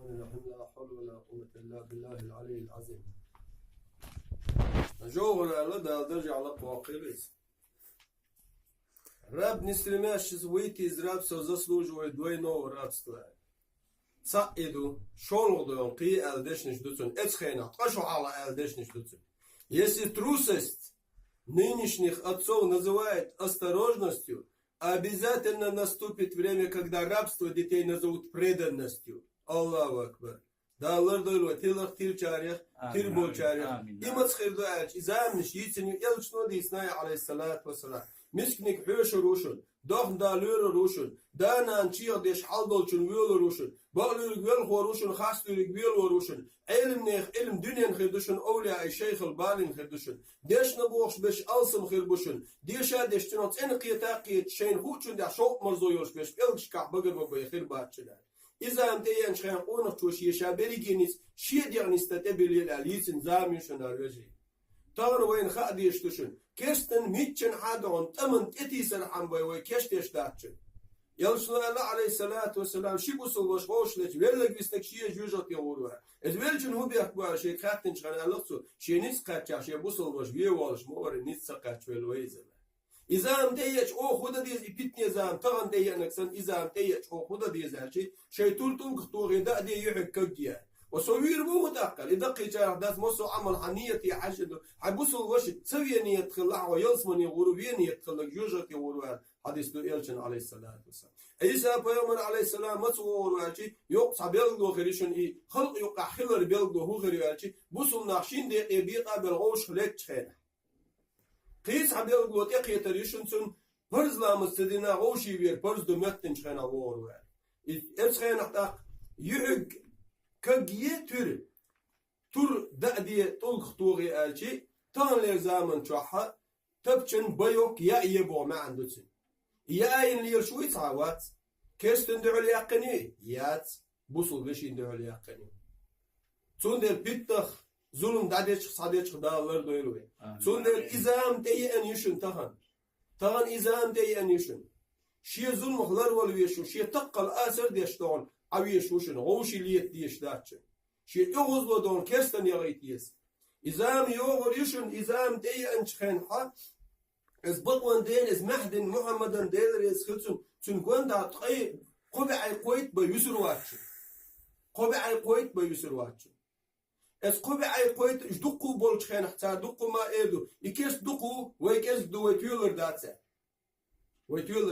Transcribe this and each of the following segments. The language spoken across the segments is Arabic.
الرحمن الرحيم. لا حول ولا قوة إلا بالله العلي العظيم. جوهر لدى درجة على قواقبس راب نسلماش زويتي زراب سوزسلوج ودوينو راب ستلاي صعدوا شولغدون قي الدشنش دوتون اتخينا قشو على الدشنش دوتون. Если трусость нынешних отцов называют осторожностью, обязательно наступит время, когда рабство детей назовут преданностью. Аллаху Акбар. Да, Аллах дойло, тилах тирчарях, тирболчарях. Имац хирдуач, изамниш, яйценю, елчно дисная, алейхиссалату вассалам. Мискник хюшо рушун, дохн да люро рушун, да на анчиях деш халдолчун вюло рушун, баглюрик вюлхо рушун, хастюрик вюло рушун, علم نيخ علم دنيا خيردوشن أولياء الشيخ البالين خيردوشن ديش نبوخش بش ألسم خيربوشن ديشا ديش تنوت إن قيتاقيت شين خوتشن دع شوق مرزو يوش بش بيلش كح بقر بقى خير باتشنا إذا أمتيان شخيان قونق توش يشابري جينيس شيد يعني استتبلي الأليسن زاميشن الرجي تغر وين خادي يشتوشن كيستن ميتشن حادون تمن تتيسر حنبوي ويكيشتيش داتشن يلشنا الله عليه الصلاة والسلام شي بوصل وش غوشلت ويلك بيستك شي جوجت يوروها إذ ويلجن هو بيحكوا شيء خاتن شغل الله شيء نيس قاتش شيء بوصل وش بيوالش مور نيس قاتش ويلويزل إذا أم تيجي أو خدا ديز يبتني زام تغن تيجي نكسن إذا أم تيجي أو خدا ديز شيء تلتم خطوة غدا دي يحك كجيا وصوير مو متأكل يدقي جارح داس مصو عمل حنيتي حشد حبوصل وش تسوي نية تخلع ويلسمني غروبية نية تخلق جوجت يوروها حديث دو إلشن عليه الصلاة والسلام. عيسى بيومن عليه السلام ما تصور وعشي يقطع بيلقو خريشن إيه خلق يقع خلر بيلقو هو خري وعشي بوصل ناقشين دقيقة بيقع بالغوش خلق خير. قيس بيلقو تقي تريشن سن برز لامستدينا غوشي بير برز دو متن خينا وور وعل. إبس خينا تاق يحق كجيه تور دأدي طلق طوغي ألشي تان لزامن شوحة تبشن بيوك يا يبو ما عنده سن. يا إن لي شوي تعوات كيستن دعو اليقيني يات بوصل بشي دعو اليقيني تون بيتخ ظلم داديش صاديش خدا الله دويلوي تون إزام تي أن يشن تهان إزام تي أن يشن شي ظلم خلر والويشو شي تقل آسر ديشتون عويشوشن غوشي ليت ديش داتشن شي يغزلو دون كيستن يغيتيس إزام يوغر يشن إزام تي أن شخين حق إز بطوان دين إز محدن محمدن ديلر إز خلصن تنكون دا تقي قبع قويت بيسر واتشن قبع قويت بيسر واتشن إز قبع قويت إجدقو بولش خين حتى دقو ما إيدو إكيس دقو ويكيس دو ويتيولر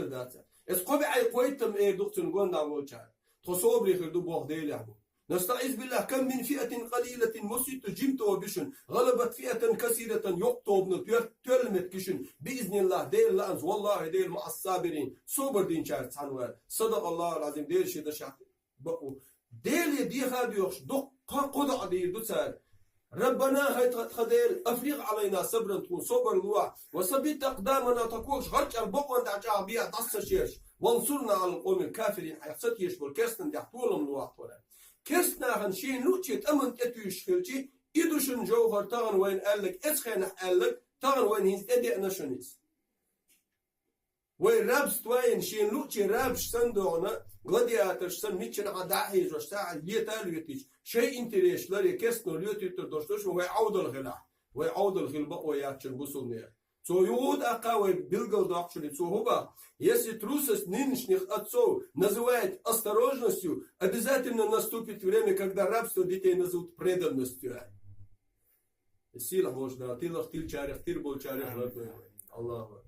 داتسا إز قبع قويت تم إيدو تنكون دا بولشان تصوبري خردو بوخ ديل يحبو نستعيذ بالله كم من فئة قليلة مسيت جمت وبشن غلبت فئة كثيرة يقطب تلمت كشن بإذن الله ديل لأنز والله ديل مع الصابرين صبر دين شارت عنوان صدق الله العظيم ديل شيء دشعت بقو ديل يدي خاد يخش دق قضاء ديل دوسار ربنا هاي خديل أفريق علينا صبرا تكون صبر الوع وثبت أقدامنا تكوش غرج البقوة دعجا بيها تصر شيش وانصرنا على القوم الكافرين حيقصد يشبر كيستن دحطولهم الوقت كيستنا هنشين لوتشي تأمن تتويش خلتي إدوشن جوهر تغن وين قالك إسخين قالك تغن وين هيز إدي أنشونيس وين رابس توين شين لوتشي رابش سندونا غلادياترش سن ميتشن عداحيج وشتاع اليتال يتيج شيء انتريش لاري كيستنو ليوتي تردوشتوش ويعود الغلاح ويعود الغلباء وياتشن بوصل نير So Юд Акавай Билгал Дакшули Цугуба, если трусость нынешних отцов называют осторожностью, обязательно наступит время, когда рабство детей назовут преданностью. Сила Божья, Тилах Тильчарях, Тирболчарях, Аллаху.